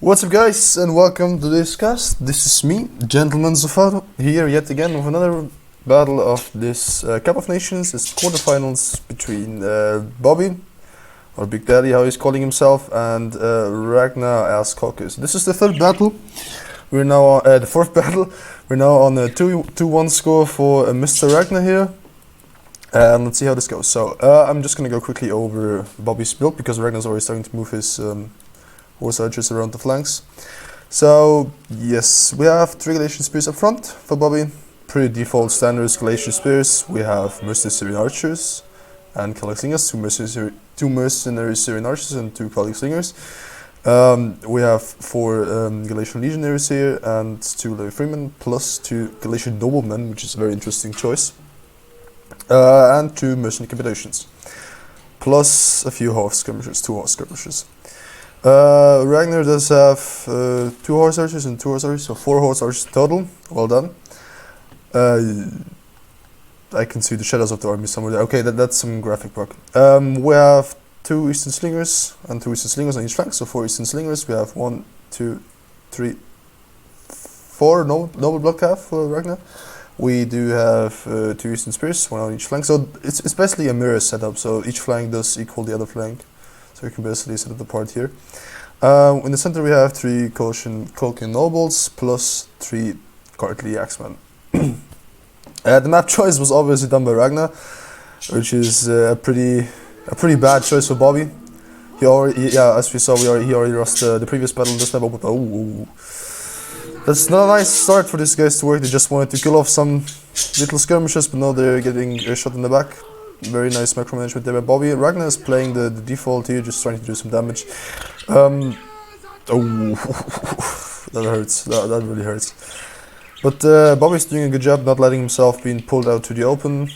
What's up, guys, and welcome to this cast. This is me, Gentleman Sofado, here yet again with another battle of this Cup of Nations. It's quarterfinals between Bobi, or Big Daddy, how he's calling himself, and Ragnar as Caucus. This is the third battle. We're now on the fourth battle. We're now on a 2-1 score for Mr. Ragnar here. And let's see how this goes. So I'm just gonna go quickly over Bobi's build because Ragnar's already starting to move his horse archers around the flanks. So yes, we have 3 Galatian spears up front for Bobi. Pretty default standard Galatian spears. We have mercenary Syrian archers and Catholic slingers, 2 mercenary Syrian archers and 2 Catholic slingers. We have 4 Galatian legionaries here and 2 lay freemen plus 2 Galatian noblemen, which is a very interesting choice. And 2 mercenary capitulations, plus a few horse skirmishers, 2 horse skirmishers. Ragnar does have 2 horse archers and 2 horse archers, so 4 horse archers total. Well done. I can see the shadows of the army somewhere there. Okay, that's some graphic work. We have 2 Eastern Slingers and 2 Eastern Slingers on each flank, so 4 Eastern Slingers. We have 1, 2, 3, 4 noble blood calf for Ragnar. We do have 2 Eastern Spears, 1 on each flank, so it's basically a mirror setup, so each flank does equal the other flank. So you can basically set up the part here. In the center we have 3 Colchian Nobles plus 3 Cowardly Axemen. The map choice was obviously done by Ragnar, which is a pretty bad choice for Bobi. He already, as we saw, he already lost the previous battle this time. Oh, that's not a nice start for these guys to work. They just wanted to kill off some little skirmishes, but now they're getting shot in the back. Very nice micromanagement there by Bobi. Ragnar is playing the default here, just trying to do some damage. Oh, that hurts. That really hurts. But Bobi's doing a good job not letting himself being pulled out to the open,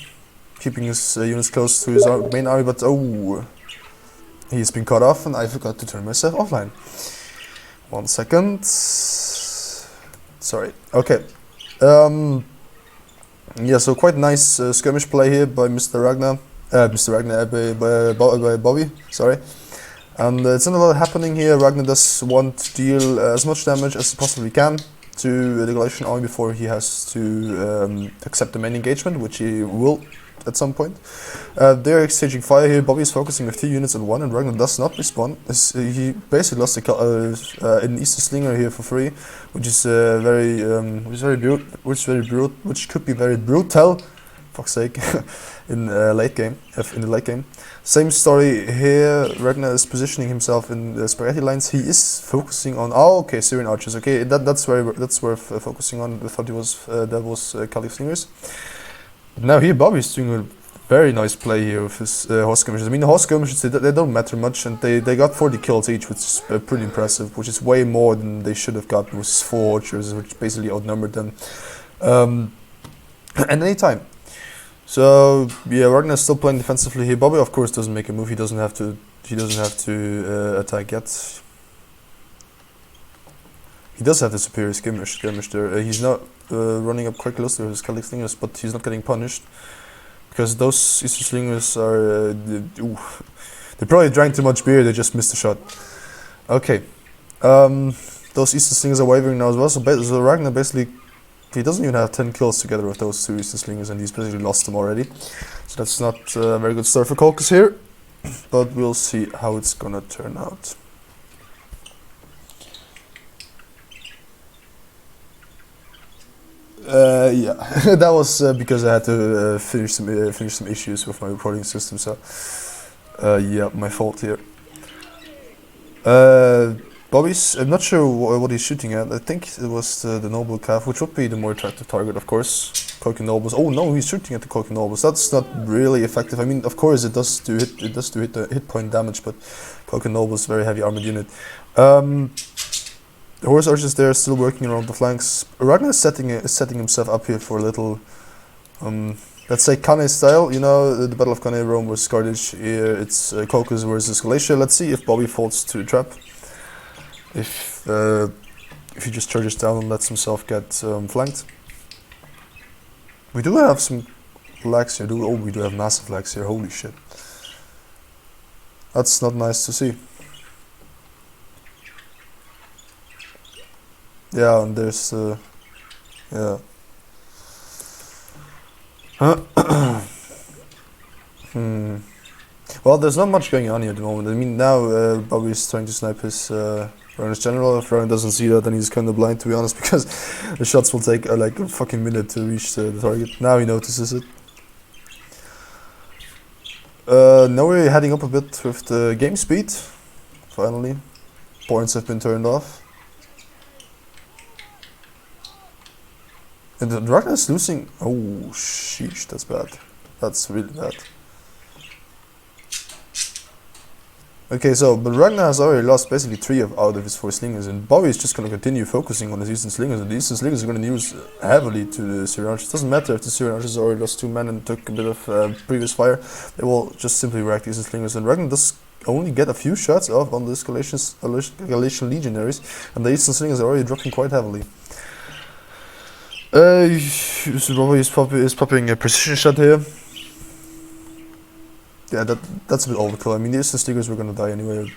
keeping his units close to his main army. But oh, he's been cut off, and I forgot to turn myself offline. 1 second. Sorry. Okay. Yeah, so quite nice skirmish play here by Mr. Ragnar. By Bobi, sorry. And it's not a lot happening here. Ragnar does want to deal as much damage as he possibly can to the Galatian army before he has to accept the main engagement, which he will at some point. They're exchanging fire here. Bobi is focusing with 2 units on 1, and Ragnar does not respond. He basically lost an Eastern Slinger here for free, which is which could be very brutal. Fuck's sake, in the late game. Same story here. Ragnar is positioning himself in the spaghetti lines. He is focusing on Syrian archers. Okay, that's worth focusing on. I thought that was Catholic slingers. Now here Bobi is doing a very nice play here with his horse skirmishes. I mean, the horse skirmishes, they don't matter much, and they got 40 kills each, which is pretty impressive, which is way more than they should have gotten with 4 archers, which basically outnumbered them at any time. So yeah, Ragnar is still playing defensively here. Bobi, of course, doesn't make a move. He doesn't have to attack yet. He does have the superior skirmish there. He's not running up quite close to his Catholic slingers, but he's not getting punished because those Eastern slingers are they probably drank too much beer. They just missed a shot. Okay, those Eastern slingers are wavering now as well. So Ragnar basically, he doesn't even have 10 kills together with those 2 Eastern slingers, and he's basically lost them already. So that's not a very good start for Caucus here, but we'll see how it's gonna turn out. Yeah, that was because I had to finish some issues with my recording system. So yeah, my fault here. Bobi's, I'm not sure what he's shooting at. I think it was the noble calf, which would be the more attractive target, of course. Colchian nobles. Oh no, he's shooting at the Colchian nobles. That's not really effective. I mean, of course, it does hit the hit point damage, but Colchian nobles is a very heavy armored unit. The horse archers there are still working around the flanks. Ragnar is setting himself up here for a little, let's say, Cannae style. You know, the Battle of Cannae, Rome versus Carthage. Here it's Caucus versus Galatia. Let's see if Bobi falls to the trap. If he just charges down and lets himself get flanked. We do have some lags here. We do have massive lags here. Holy shit. That's not nice to see. Yeah, and there's yeah. Hmm. Well, there's not much going on here at the moment. I mean, now Bobby's trying to snipe his Ragnar's general. If Ragnar doesn't see that, then he's kind of blind, to be honest, because the shots will take like a fucking minute to reach the target. Now he notices it. Now we're heading up a bit with the game speed. Finally, points have been turned off. And Ragnar's losing. Oh, sheesh, that's bad. That's really bad. Okay, so, but Ragnar has already lost basically 3 out of his 4 slingers, and Bobi is just going to continue focusing on his Eastern slingers, and the Eastern slingers are going to use heavily to the Syrian archers. It doesn't matter if the Syrian archers already lost 2 men and took a bit of previous fire, they will just simply rack the Eastern slingers, and Ragnar does only get a few shots off on the Galatian legionaries, and the Eastern slingers are already dropping quite heavily. Bobi is popping a precision shot here. Yeah, that's a bit overkill. I mean, the Eastern Slingers were gonna die anyway.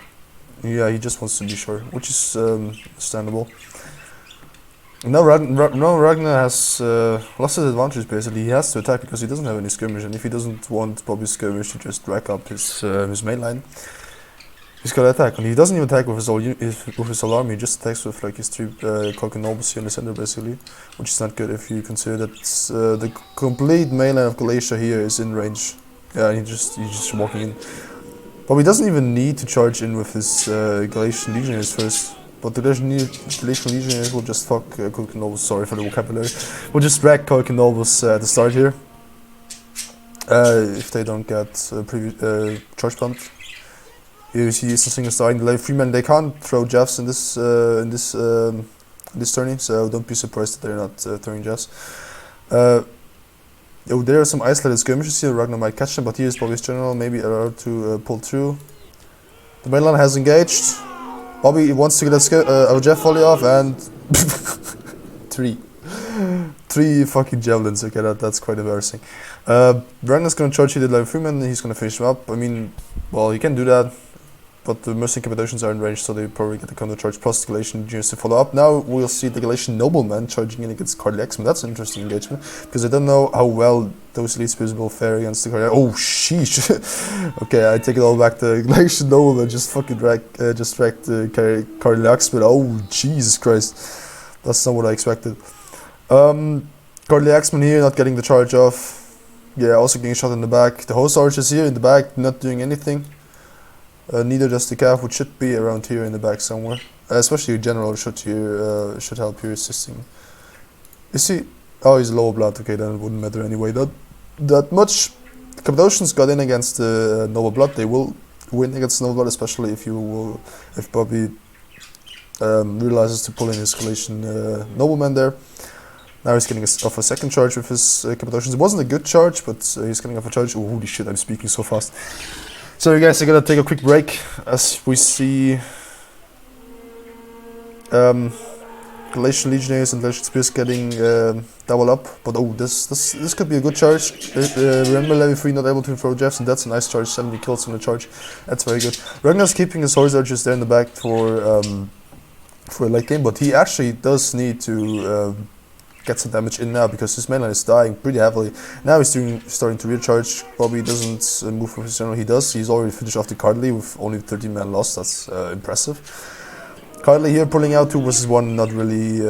Yeah, he just wants to be sure, which is understandable. Now Ragnar has lost his advantage basically. He has to attack because he doesn't have any skirmish, and if he doesn't want Bobi's skirmish to just rack up his main line, he's gotta attack. And he doesn't even attack with his whole army. He just attacks with like his 3 Cock and Nobles here in the center basically, which is not good if you consider that the complete mainland of Galatia here is in range. Yeah, and he's just walking in. But he doesn't even need to charge in with his Galatian legionaries first. But the Galatian legionaries will just fuck Cook and Nobles, sorry for the vocabulary. Will just drag Cook and Nobles at the start here. If they don't get charge pumped. Here you see Eastern Slingers starting. The level 3 men, they can't throw Jeffs in this turning, so don't be surprised that they're not throwing Jeffs. Oh, there are some isolated skirmishes here. Ragnar might catch them, but here's Bobi's general, maybe allowed to pull through. The mainline has engaged. Bobi wants to get a Jeff volley off, and 3 fucking javelins. Okay, that's quite embarrassing. Ragnar's gonna charge here the level 3 man, and he's gonna finish him up. I mean, well, he can do that, but the mercenary capitulations are in range, so they probably get the counter charge plus the Galatian legionaries to follow up. Now we'll see the Galatian nobleman charging in against Cardiac Axemen. That's an interesting engagement, because I don't know how well those elite spears will fare against the Cardiac. Oh, sheesh! Okay, I take it all back. The Galatian nobleman just fucking wrecked the Cardiac Axemen. Oh, Jesus Christ. That's not what I expected. Cardiac Axemen here not getting the charge off. Yeah, also getting shot in the back. The host archers here in the back not doing anything. Neither does the calf, which should be around here in the back somewhere. Especially your general should help here assisting. Is he? Oh, he's lower blood. Okay, then it wouldn't matter anyway. That much. The Cappadocians got in against the noble blood. They will win against noble blood, especially if Bobi realizes to pull in his Galatian nobleman there. Now he's getting off a second charge with his Cappadocians. It wasn't a good charge, but he's getting off a charge. Oh, holy shit! I'm speaking so fast. So guys, I gotta take a quick break as we see Galatian legionaries and Galatian spears getting double up. But oh, this could be a good charge. Remember, level 3 not able to throw Jeffs, and that's a nice charge. 70 kills on the charge. That's very good. Ragnar's keeping his horse archers there in the back for a late game, but he actually does need to get some damage in now because his mainline is dying pretty heavily. Now he's starting to recharge. Bobi doesn't move with his general. He does. He's already finished off the Cardley with only 13 men lost. That's impressive. Cardley here pulling out 2 versus 1, not really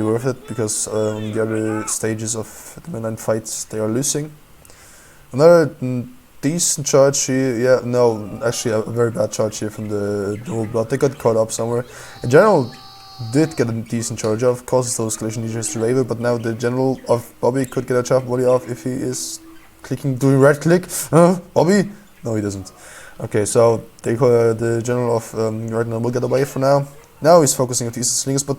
worth it because on the other stages of the mainline fights they are losing. Another decent charge here. Yeah, no, actually a very bad charge here from the Noble Blood. They got caught up somewhere. In general, did get a decent charge off, causes those Galatian legionaries to waver, but now the general of Bobi could get a chaff body off if he is doing right click. Bobi? No, he doesn't. Okay, so the general of Ragnar will get away for now. Now he's focusing on the Eastern Slingers, but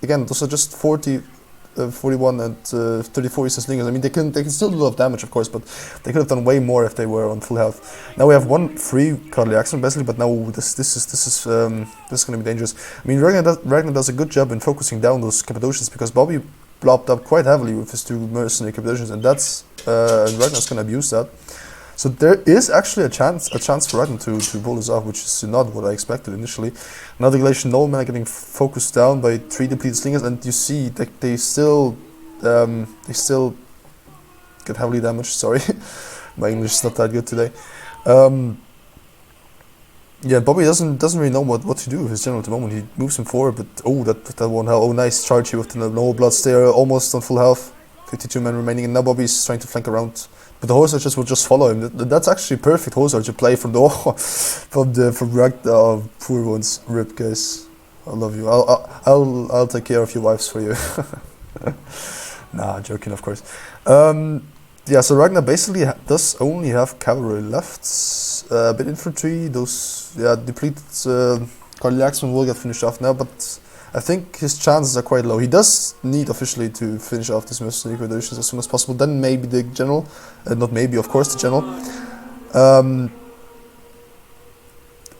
again, those are just 41 and 34 Eastern Slingers. I mean, they can still do a lot of damage, of course, but they could have done way more if they were on full health. Now we have 1 free Cardiac Axemen basically, but now this is going to be dangerous. I mean, Ragnar does a good job in focusing down those Cappadocians because Bobi blobbed up quite heavily with his 2 mercenary Cappadocians, and Ragnar's going to abuse that. So there is actually a chance for Ragnar to pull this off, which is not what I expected initially. Now the Galatian Noblemen are getting focused down by 3 depleted slingers, and you see that they still get heavily damaged. Sorry, my English is not that good today. Yeah, Bobi doesn't really know what to do with his general at the moment. He moves him forward, but that one hell. Oh, nice charge here with the no bloods there, almost on full health. 52 men remaining, and now Bobi's trying to flank around. But the horse archers will just follow him. That's actually perfect horse archer play from the from Ragnar. Oh, poor ones, rip guys. I love you. I'll take care of your wives for you. Nah, joking, of course. Yeah, so Ragnar basically does only have cavalry left, a bit infantry. Those depleted Cardiaxmen will get finished off now, but I think his chances are quite low. He does need officially to finish off this mercenary liquidations as soon as possible. Then maybe the general, not maybe, of course, the general.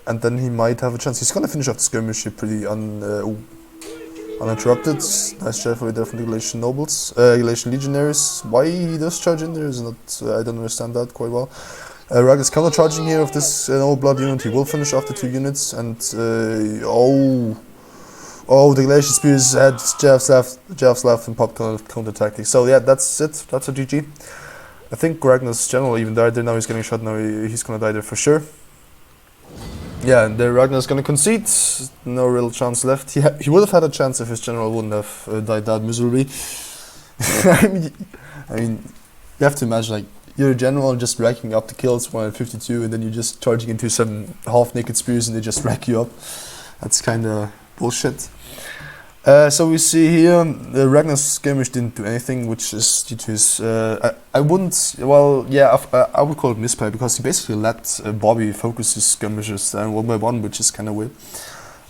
And then he might have a chance. He's gonna finish off the skirmish pretty uninterrupted. Nice cheerfully there from the Galatian nobles, Galatian legionaries. Why he does charge in there is not, I don't understand that quite well. Ragnar's counter charging here of this noble blood unit. He will finish off the 2 units, and the Galatian spears had Jeff's left and pop counter tactics. So yeah, that's it. That's a GG. I think Ragnar's general even died there. Now he's getting shot. Now he's gonna die there for sure. Yeah, and Ragnar's gonna concede. No real chance left. He would have had a chance if his general wouldn't have died that miserably. I mean, you have to imagine, like, you're a general just racking up the kills, 152, and then you're just charging into some half-naked spears and they just rack you up. That's kind of bullshit. So we see here, Ragnar's skirmish didn't do anything, which is due to his, I would call it misplay, because he basically let Bobi focus his skirmishes one by one, which is kind of weird.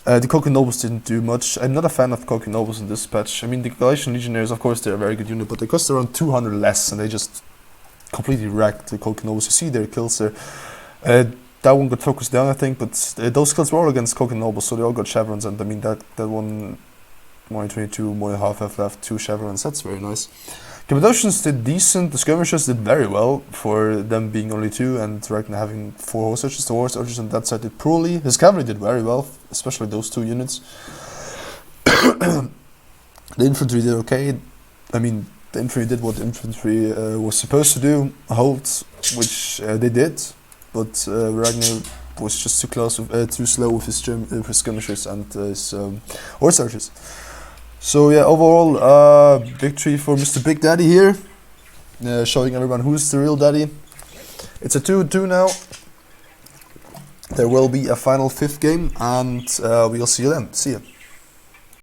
The Coke Nobles didn't do much. I'm not a fan of Coke Nobles in this patch. I mean, the Galatian Legionnaires, of course, they're a very good unit, but they cost around 200 less, and they just completely wrecked the Coke Nobles. You see their kills there. That one got focused down, I think, but those kills were all against Coke Nobles, so they all got chevrons, and I mean, that one, 122, more than half health left, 2 chevrons, that's very nice. Cappadocians did decent, the skirmishers did very well for them being only 2, and Ragnar having 4 horse archers. The horse archers on that side did poorly. His cavalry did very well, especially those 2 units. The infantry did okay. I mean, the infantry did what infantry was supposed to do, hold, which they did, but Ragnar was just too slow with his skirmishers and his horse archers. So yeah, overall, victory for Mr. Big Daddy here, showing everyone who's the real daddy. It's a 2-2 now. There will be a final 5th game, and we'll see you then. See ya.